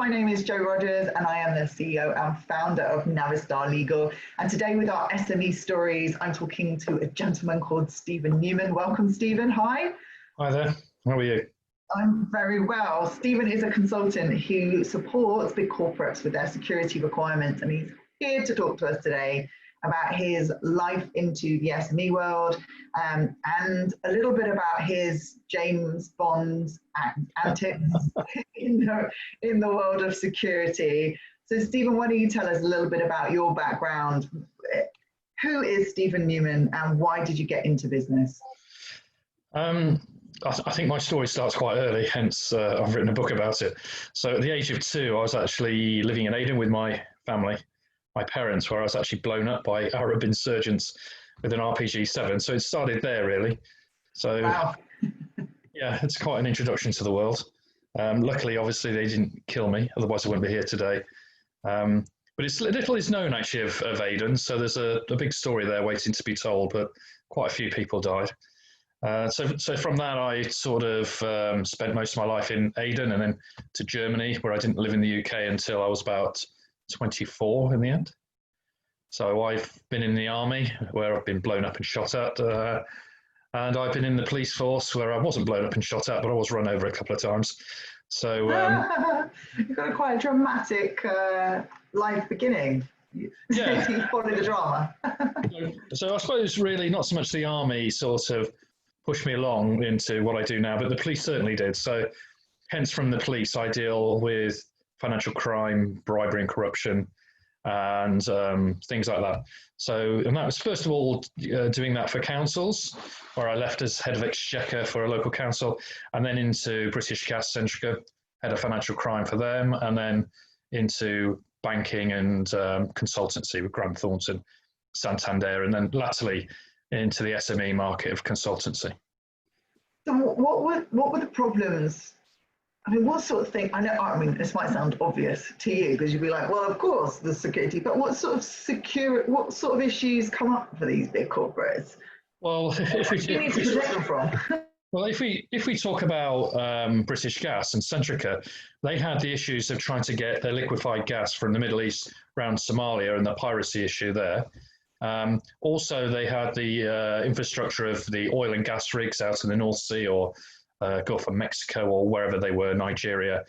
my name is Jo Rogers and I am the CEO and founder of NaviStar Legal. And today with our SME stories, I'm talking to a gentleman called Steven Newman. Welcome, Steven. Hi. Hi there. How are you? I'm very well. Steven is a consultant who supports big corporates with their security requirements, and he's here to talk to us today about his life into the SME world and a little bit about his James Bond antics in the world of security. So Steven, why don't you tell us a little bit about your background? Who is Steven Newman and why did you get into business? I think my story starts quite early, hence I've written a book about it. So at the age of 2, I was actually living in Aden with my family, my parents, where I was actually blown up by Arab insurgents with an RPG-7. So it started there, really. So, wow. Yeah, it's quite an introduction to the world. Luckily, obviously, they didn't kill me, otherwise I wouldn't be here today. But little is known, actually, of Aden. So there's a big story there waiting to be told, but quite a few people died. So from that, I sort of spent most of my life in Aden and then to Germany, where I didn't live in the UK until I was about 24 in the end. So I've been in the army, where I've been blown up and shot at, and I've been in the police force, where I wasn't blown up and shot at, but I was run over a couple of times. So you've got a quite dramatic life beginning. Yeah, you followed the drama. So I suppose really not so much the army sort of pushed me along into what I do now, but the police certainly did. So hence from the police, I deal with financial crime, bribery and corruption, and things like that. So, and that was first of all doing that for councils, where I left as head of exchequer for a local council, and then into British Gas Centrica, head of financial crime for them, and then into banking and consultancy with Grant Thornton, Santander, and then latterly into the SME market of consultancy. So what were the problems? I mean, what sort of thing? I mean, this might sound obvious to you because you'd be like, well, of course, the security. But what sort of issues come up for these big corporates? Well, if we talk about British Gas and Centrica, they had the issues of trying to get their liquefied gas from the Middle East around Somalia and the piracy issue there. Also, they had the infrastructure of the oil and gas rigs out in the North Sea or Gulf of Mexico or wherever they were, Nigeria.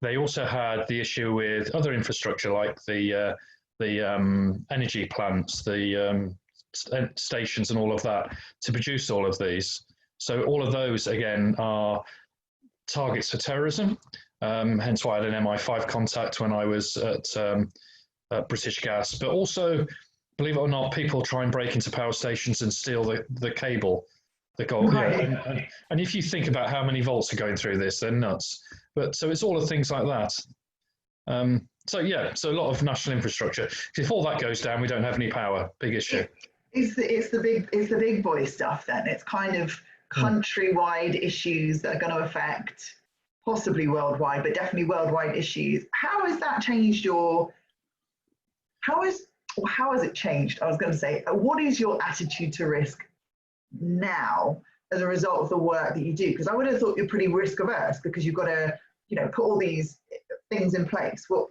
They also had the issue with other infrastructure like the energy plants, the stations and all of that to produce all of these. So all of those, again, are targets for terrorism. Hence why I had an MI5 contact when I was at British Gas. But also, believe it or not, people try and break into power stations and steal the cable. Right. And if you think about how many volts are going through this, they're nuts. But so it's all of things like that. So a lot of national infrastructure. If all that goes down, we don't have any power. Big issue. It's the big boy stuff. Then it's kind of countrywide issues that are going to affect possibly worldwide, but definitely worldwide issues. How has that changed how has it changed? I was going to say, what is your attitude to risk now as a result of the work that you do? Because I would have thought you're pretty risk averse because you've got to, put all these things in place. What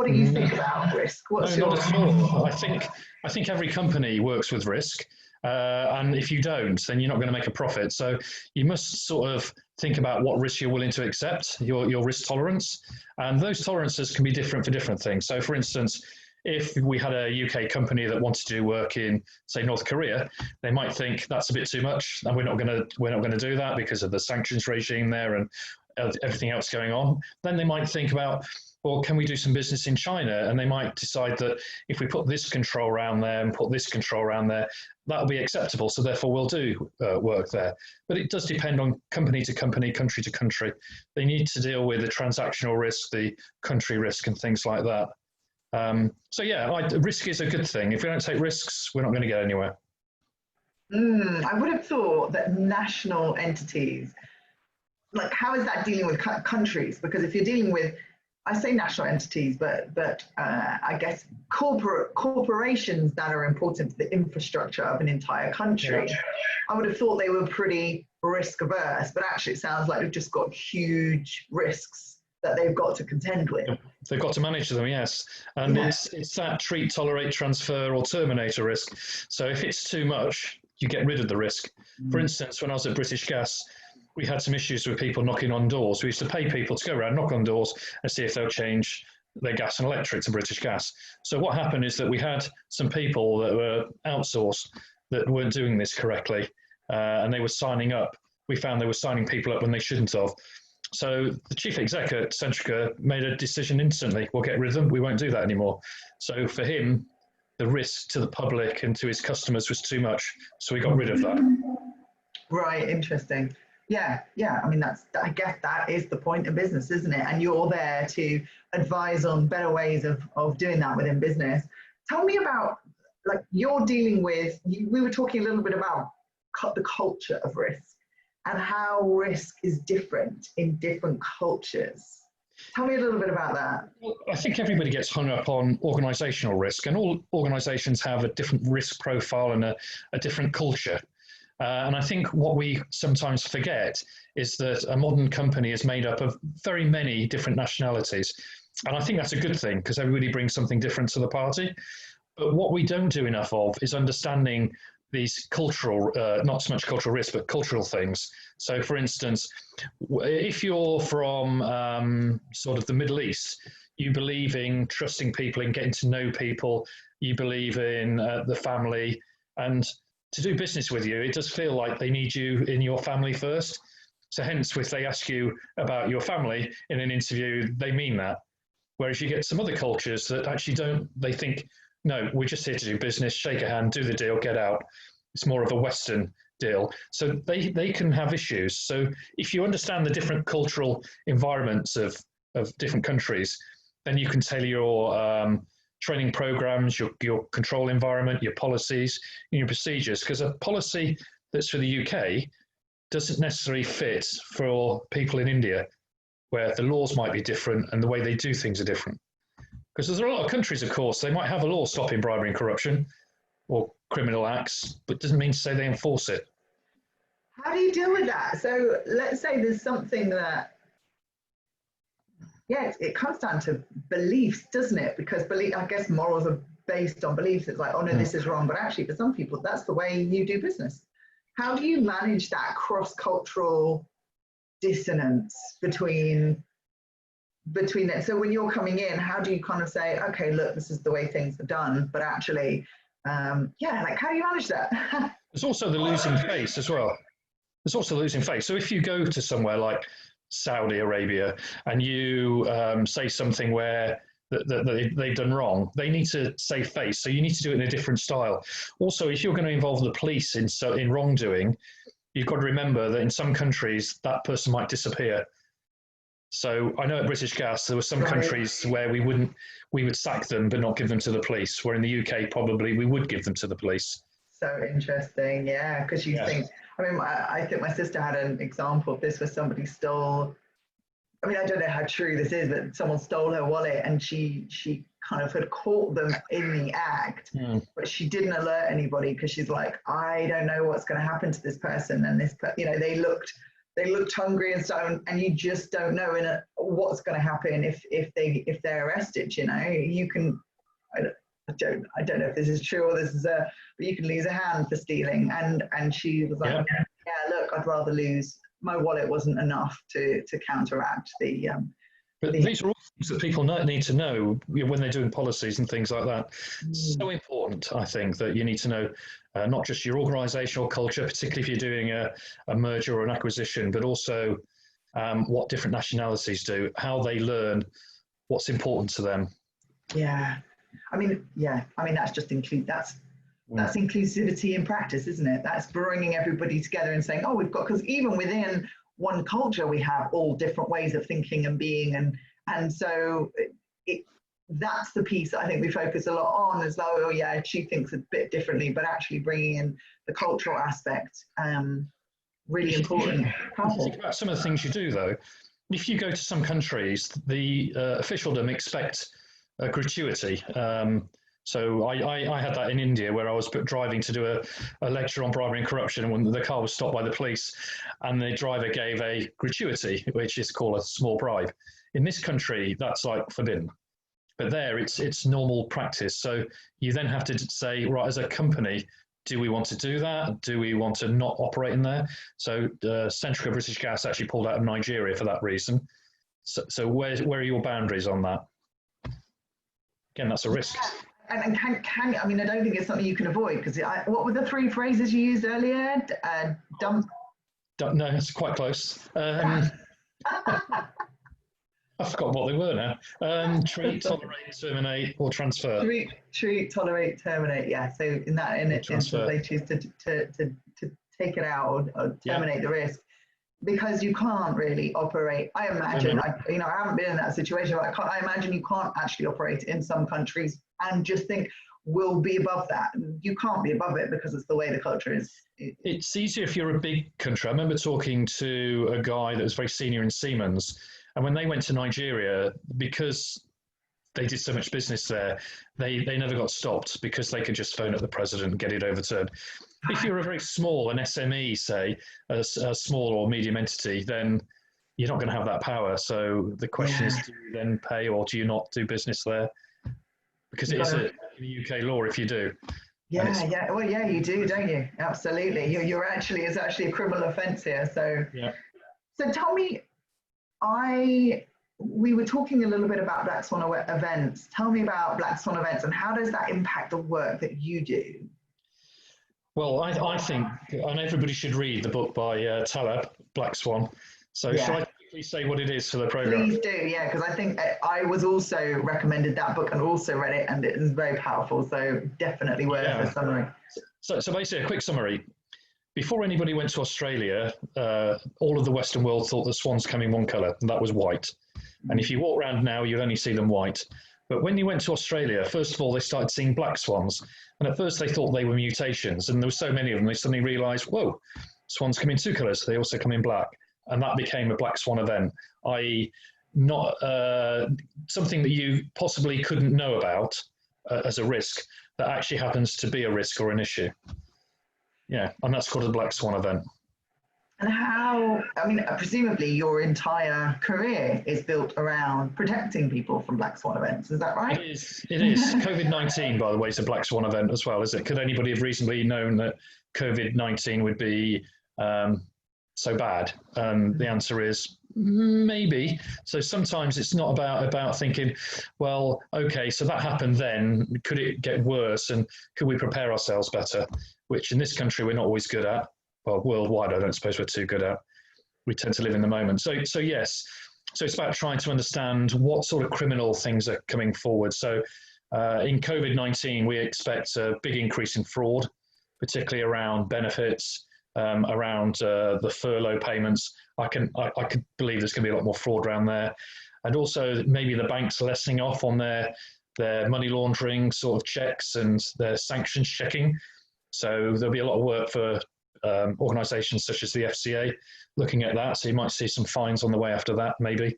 do you think about risk? Not at all. I think every company works with risk, and if you don't, then you're not going to make a profit. So you must sort of think about what risk you're willing to accept, your risk tolerance, and those tolerances can be different for different things. So, for instance, if we had a UK company that wanted to do work in, say, North Korea, they might think that's a bit too much, and we're not going to do that because of the sanctions regime there and everything else going on. Then they might think about, well, can we do some business in China? And they might decide that if we put this control around there and put this control around there, that'll be acceptable. So therefore, we'll do work there. But it does depend on company to company, country to country. They need to deal with the transactional risk, the country risk, and things like that. Risk is a good thing. If we don't take risks, we're not going to get anywhere. I would have thought that national entities, like how is that dealing with countries? Because if you're dealing with, I say national entities, but I guess corporations that are important to the infrastructure of an entire country, yeah. I would have thought they were pretty risk averse, but actually it sounds like we've just got huge risks that they've got to contend with. They've got to manage them, yes. And it's that treat, tolerate, transfer, or terminator risk. So if it's too much, you get rid of the risk. For instance, when I was at British Gas, we had some issues with people knocking on doors. We used to pay people to go around, knock on doors, and see if they'll change their gas and electric to British Gas. So what happened is that we had some people that were outsourced that weren't doing this correctly, and they were signing up. We found they were signing people up when they shouldn't have. So the chief exec at Centrica made a decision instantly. We'll get rid of them. We won't do that anymore. So for him, the risk to the public and to his customers was too much. So we got rid of that. Right. Interesting. Yeah. I mean, I guess that is the point of business, isn't it? And you're there to advise on better ways of doing that within business. Tell me about, like, you're dealing with, we were talking a little bit about the culture of risk and how risk is different in different cultures. Tell me a little bit about that. Well, I think everybody gets hung up on organisational risk, and all organisations have a different risk profile and a different culture. And I think what we sometimes forget is that a modern company is made up of very many different nationalities. And I think that's a good thing because everybody brings something different to the party. But what we don't do enough of is understanding these cultural, not so much cultural risk, but cultural things. So for instance, if you're from sort of the Middle East, you believe in trusting people and getting to know people, you believe in the family, and to do business with you, it does feel like they need you in your family first. So hence, if they ask you about your family in an interview, they mean that. Whereas you get some other cultures that actually don't, they think, no, we're just here to do business, shake a hand, do the deal, get out. It's more of a Western deal. So they can have issues. So if you understand the different cultural environments of different countries, then you can tailor your training programs, your control environment, your policies, and your procedures. Because a policy that's for the UK doesn't necessarily fit for people in India, where the laws might be different and the way they do things are different. Because there's a lot of countries, of course, they might have a law stopping bribery and corruption or criminal acts, but it doesn't mean to say they enforce it. How do you deal with that? So let's say there's something that, it comes down to beliefs, doesn't it? Because I guess morals are based on beliefs. It's like, oh no, this is wrong. But actually, for some people, that's the way you do business. How do you manage that cross-cultural dissonance between it? So when you're coming in, how do you kind of say, okay, look, this is the way things are done, but actually, like how do you manage that? There's also the losing face as well. There's also the losing face. So if you go to somewhere like Saudi Arabia and you say something where they've done wrong, they need to save face. So you need to do it in a different style. Also, if you're going to involve the police in wrongdoing, you've got to remember that in some countries that person might disappear. So I know at British Gas there were some countries where we would sack them but not give them to the police, where in the UK probably we would give them to the police. So interesting, yeah, because you think, I think my sister had an example of this where somebody stole, I don't know how true this is, but someone stole her wallet and she kind of had caught them in the act, but she didn't alert anybody because she's like, I don't know what's going to happen to this person, and they looked hungry and so, and you just don't know what's going to happen if they're arrested. You can, I don't know if this is true or but you can lose a hand for stealing. And she was like, yeah, look, I'd rather lose. My wallet wasn't enough to counteract the. But these are all things that people need to know when they're doing policies and things like that. So important, I think, that you need to know not just your organisational culture, particularly if you're doing a merger or an acquisition, but also what different nationalities do, how they learn, what's important to them. Yeah. That's just that's inclusivity in practice, isn't it? That's bringing everybody together and saying, because even within one culture, we have all different ways of thinking and being. And so that's the piece that I think we focus a lot on, is like, she thinks a bit differently, but actually bringing in the cultural aspect, really important. Think about some of the things you do, though. If you go to some countries, the officialdom expect a gratuity. So I had that in India, where I was driving to do a lecture on bribery and corruption, and when the car was stopped by the police, and the driver gave a gratuity, which is called a small bribe. In this country, that's like forbidden. But there, it's normal practice. So you then have to say, right, as a company, do we want to do that? Do we want to not operate in there? So Centrica British Gas actually pulled out of Nigeria for that reason. So where are your boundaries on that? Again, that's a risk. And can I mean, I don't think it's something you can avoid, because what were the three phrases you used earlier? No, it's quite close. I forgot what they were now. Treat, tolerate, terminate, or transfer. Treat, tolerate, terminate. Yeah. So in instance, they choose to take it out or terminate the risk, because you can't really operate. I imagine, I haven't been in that situation, but I imagine you can't actually operate in some countries and just think we'll be above that. You can't be above it, because it's the way the culture is. It's easier if you're a big country. I remember talking to a guy that was very senior in Siemens, and when they went to Nigeria, because they did so much business there, they never got stopped, because they could just phone up the president and get it overturned. If you're a very small, an SME, say, a small or medium entity, then you're not going to have that power. So the question is, do you then pay, or do you not do business there? Because it is in the UK law if you do. Yeah. Well, yeah, you do, don't you? Absolutely. It's actually a criminal offence here. So, So tell me, we were talking a little bit about Black Swan events. Tell me about Black Swan events, and how does that impact the work that you do? Well, I think, and everybody should read the book by Taleb, Black Swan. So shall I quickly say what it is for the program? Please do, yeah, because I think I was also recommended that book and also read it, and it is very powerful. So definitely worth a summary. So basically, a quick summary. Before anybody went to Australia, all of the Western world thought the swans come in one colour, and that was white. And if you walk around now, you'll only see them white. But when you went to Australia, first of all, they started seeing black swans. And at first they thought they were mutations, and there were so many of them, they suddenly realised, whoa, swans come in two colours, they also come in black. And that became a black swan event, i.e. not something that you possibly couldn't know about as a risk, that actually happens to be a risk or an issue. Yeah, and that's called a black swan event. And how, I mean, presumably your entire career is built around protecting people from black swan events, is that right? It is. COVID-19, by the way, is a black swan event as well, is it? Could anybody have reasonably known that COVID-19 would be so bad? The answer is maybe. So sometimes it's not about thinking, well, okay, so that happened then, could it get worse, and could we prepare ourselves better? Which in this country we're not always good at. Well, worldwide, I don't suppose we're too good at. We tend to live in the moment. So yes. So it's about trying to understand what sort of criminal things are coming forward. So in COVID-19, we expect a big increase in fraud, particularly around benefits, around the furlough payments. I could believe there's going to be a lot more fraud around there. And also maybe the banks lessening off on their money laundering sort of checks and their sanctions checking. So there'll be a lot of work for organisations such as the FCA looking at that. So you might see some fines on the way after that, maybe.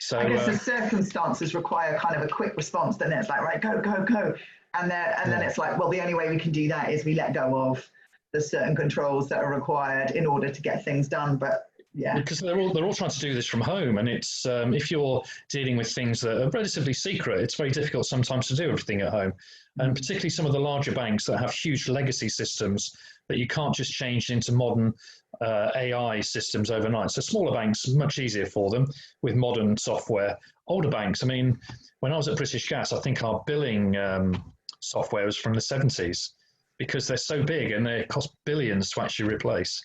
So I guess the circumstances require kind of a quick response. Then it's like, right, go. And then it's like, well, the only way we can do that is we let go of the certain controls that are required in order to get things done. But yeah, because they're all trying to do this from home, and it's if you're dealing with things that are relatively secret, it's very difficult sometimes to do everything at home. And particularly some of the larger banks that have huge legacy systems that you can't just change into modern AI systems overnight. So smaller banks, much easier for them with modern software. Older banks, I mean, when I was at British Gas, I think our billing software was from the 70s, because they're so big and they cost billions to actually replace.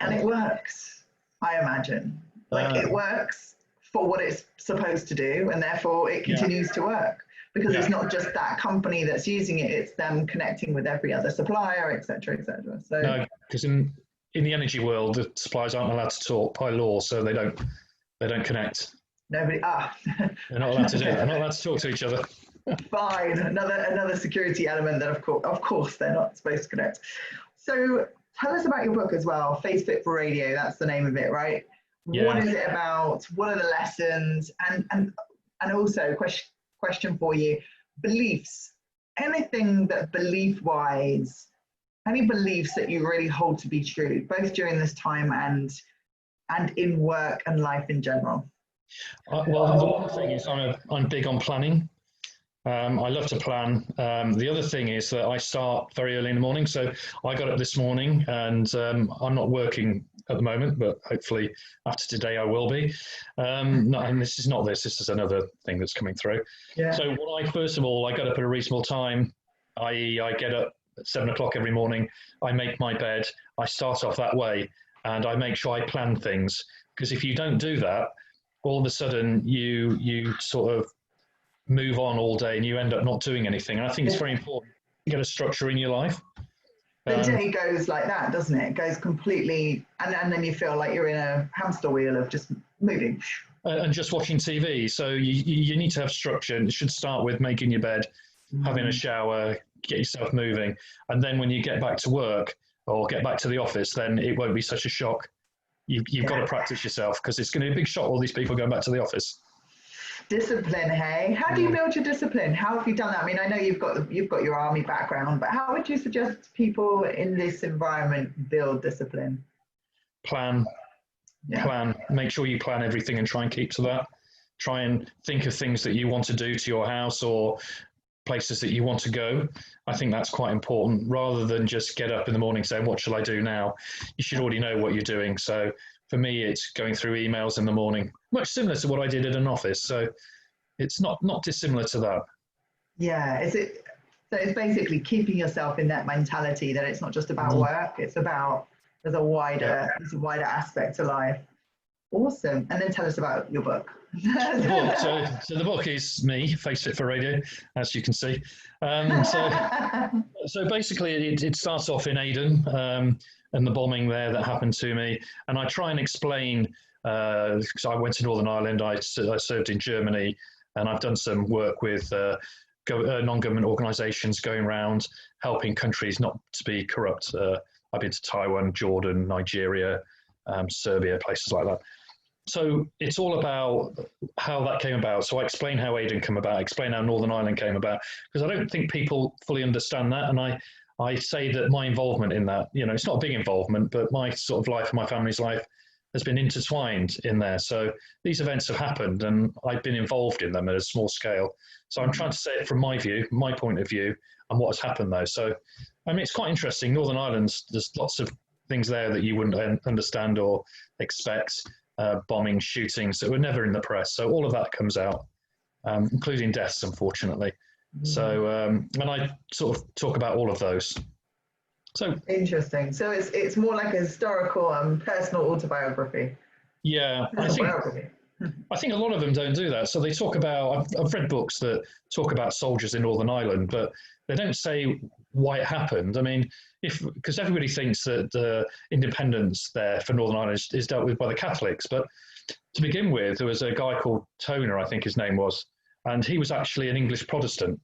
And it works, I imagine. Like it works for what it's supposed to do, and therefore it continues to work. Because it's not just that company that's using it, it's them connecting with every other supplier, et cetera, et cetera. So, no, because in the energy world, the suppliers aren't allowed to talk by law, so they don't connect. Nobody, They're not allowed to do that. They're not allowed to talk to each other. Fine, another security element that of course they're not supposed to connect. So tell us about your book as well, Face Fit for Radio, that's the name of it, right? Yeah. What is it about? What are the lessons? And also, question for you, beliefs, anything that belief-wise, any beliefs that you really hold to be true, both during this time and in work and life in general? Well, the one thing is I'm big on planning. I love to plan. The other thing is that I start very early in the morning. So I got up this morning and I'm not working at the moment, but hopefully after today I will be. No, and this is another thing that's coming through. Yeah. So first of all, I got up at a reasonable time, i.e. I get up at 7 o'clock every morning, I make my bed, I start off that way, and I make sure I plan things. Because if you don't do that, all of a sudden you sort of move on all day and you end up not doing anything. And I think it's very important to get a structure in your life. The day goes like that, doesn't it? It goes completely, and then you feel like you're in a hamster wheel of just moving. And just watching TV. So you need to have structure. And it should start with making your bed, having a shower, get yourself moving. And then when you get back to work or get back to the office, then it won't be such a shock. You've got to practice yourself, because it's going to be a big shock, all these people going back to the office. Discipline, hey? How do you build your discipline? How have you done that? I mean, I know you've got your army background, but how would you suggest people in this environment build discipline? Plan. Make sure you plan everything and try and keep to that. Try and think of things that you want to do to your house or places that you want to go. I think that's quite important, rather than just get up in the morning saying, what shall I do now? You should already know what you're doing. So for me, it's going through emails in the morning, much similar to what I did at an office. So it's not dissimilar to that. Yeah, so it's basically keeping yourself in that mentality that it's not just about work, it's about, there's a wider aspect to life. Awesome. And then tell us about your book. So the book is me, Face Fit for Radio, as you can see. So basically it starts off in Aden and the bombing there that happened to me. And I try and explain, because I went to Northern Ireland, I served in Germany, and I've done some work with non-government organisations going around helping countries not to be corrupt. I've been to Taiwan, Jordan, Nigeria, Serbia, places like that. So it's all about how that came about. So I explain how Aden came about, explain how Northern Ireland came about, because I don't think people fully understand that. And I say that my involvement in that, it's not a big involvement, but my sort of life and my family's life has been intertwined in there. So these events have happened and I've been involved in them at a small scale. So I'm trying to say it from my view, my point of view, and what has happened though. So, I mean, it's quite interesting. Northern Ireland, there's lots of things there that you wouldn't understand or expect. Bombing, shootings that were never in the press. So all of that comes out, including deaths, unfortunately. So, and I sort of talk about all of those. So interesting. So it's more like a historical and personal autobiography. Yeah, I think a lot of them don't do that. So they talk about, I've read books that talk about soldiers in Northern Ireland, but they don't say why it happened. I mean, because everybody thinks that the independence there for Northern Ireland is dealt with by the Catholics. But to begin with, there was a guy called Toner, I think his name was, and he was actually an English Protestant.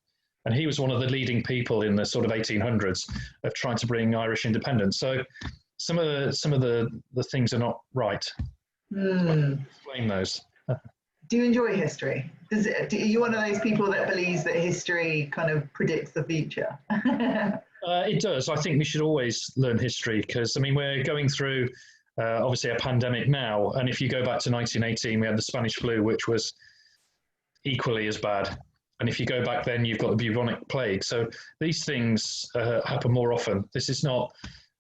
And he was one of the leading people in the sort of 1800s of trying to bring Irish independence. So some of the things are not right. Explain those. Do you enjoy history? Are you one of those people that believes that history kind of predicts the future? It does. I think we should always learn history because, I mean, we're going through obviously a pandemic now. And if you go back to 1918, we had the Spanish flu, which was equally as bad. And if you go back then, you've got the bubonic plague. So these things happen more often. This is not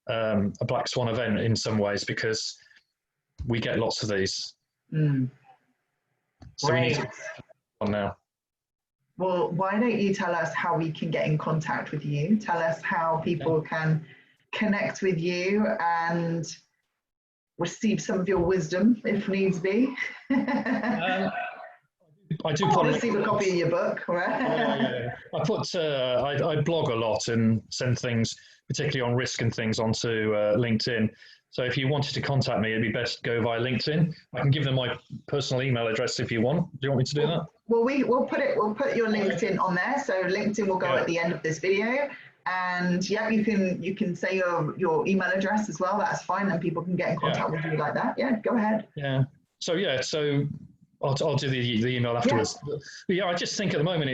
a black swan event in some ways because we get lots of these. So we need to on now. Well, why don't you tell us how we can get in contact with you? Tell us how people can connect with you and receive some of your wisdom if needs be. I do receive a copy of your book, right? I blog a lot and send things, particularly on risk and things, onto LinkedIn. So if you wanted to contact me, it'd be best to go via LinkedIn. I can give them my personal email address if you want. Do you want me to do that? Well, we'll put your LinkedIn on there. So LinkedIn will go at the end of this video. And yeah, you can say your email address as well. That's fine, and people can get in contact with you like that. Yeah, go ahead. Yeah. So I'll do the email afterwards. Yeah. But yeah, I just think at the moment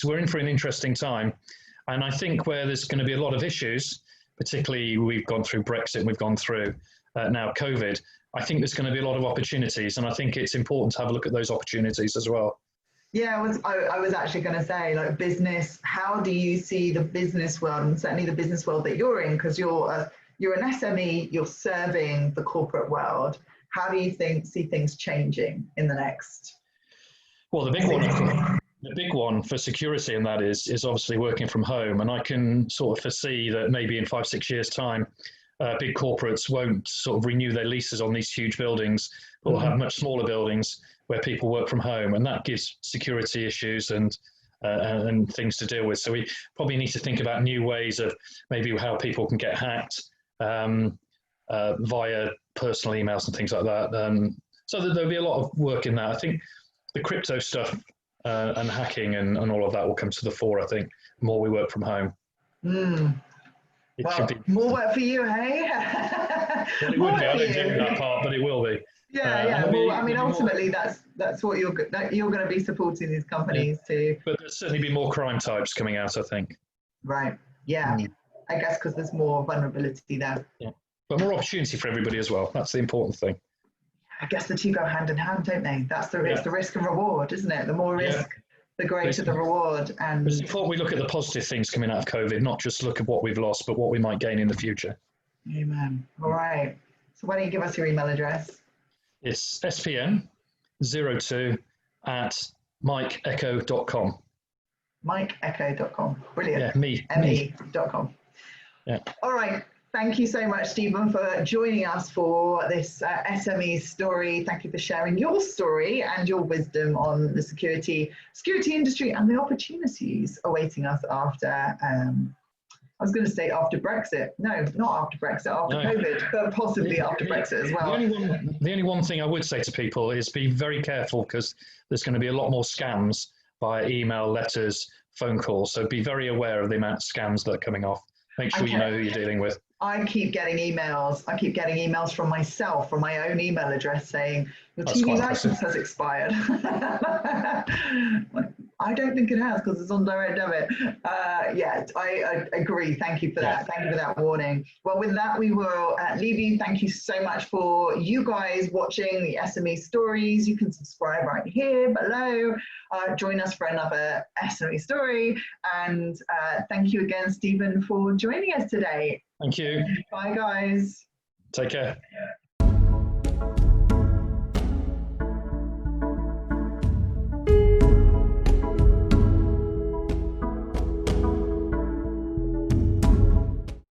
we're in for an interesting time, and I think where there's going to be a lot of issues, particularly we've gone through Brexit, we've gone through now COVID. I think there's going to be a lot of opportunities, and I think it's important to have a look at those opportunities as well. Yeah, I was actually going to say, like, business, how do you see the business world, and certainly the business world that you're in, because you're an SME, you're serving the corporate world. How do you see things changing in the next? Well, the big one for security in that is obviously working from home. And I can sort of foresee that maybe in 5-6 years' time, big corporates won't sort of renew their leases on these huge buildings, but will have much smaller buildings where people work from home. And that gives security issues and things to deal with. So we probably need to think about new ways of maybe how people can get hacked via personal emails and things like that. So that there'll be a lot of work in that. I think the crypto stuff and hacking and all of that will come to the fore, I think, the more we work from home. Well, more work for you, hey? Well, it would be. I don't do that part, but it will be. Yeah. Well, I mean, ultimately, that's what you're going to be supporting these companies too. But there'll certainly be more crime types coming out, I think. Right. Yeah. I guess because there's more vulnerability there. Yeah. But more opportunity for everybody as well. That's the important thing. I guess the two go hand in hand, don't they? It's the risk and reward, isn't it? The more risk, the greater the reward. And it's important we look at the positive things coming out of COVID, not just look at what we've lost, but what we might gain in the future. Amen. All right. So why don't you give us your email address? It's spn02@mikeecho.com. mikeecho.com. Brilliant. Yeah, me.com. Yeah. All right. Thank you so much, Stephen, for joining us for this SME story. Thank you for sharing your story and your wisdom on the security industry and the opportunities awaiting us after, I was going to say after Brexit. No, not after Brexit, after COVID, but possibly after Brexit as well. The only one thing I would say to people is be very careful, because there's going to be a lot more scams via email, letters, phone calls. So be very aware of the amount of scams that are coming off. Make sure you know who you're dealing with. I keep getting emails from myself, from my own email address saying, your TV license has expired. I don't think it has, because it's on direct debit. I agree. Thank you for that. Thank you for that warning. Well, with that, we will leave you. Thank you so much for you guys watching the SME stories. You can subscribe right here below. Join us for another SME story. And thank you again, Stephen, for joining us today. Thank you. Bye, guys. Take care.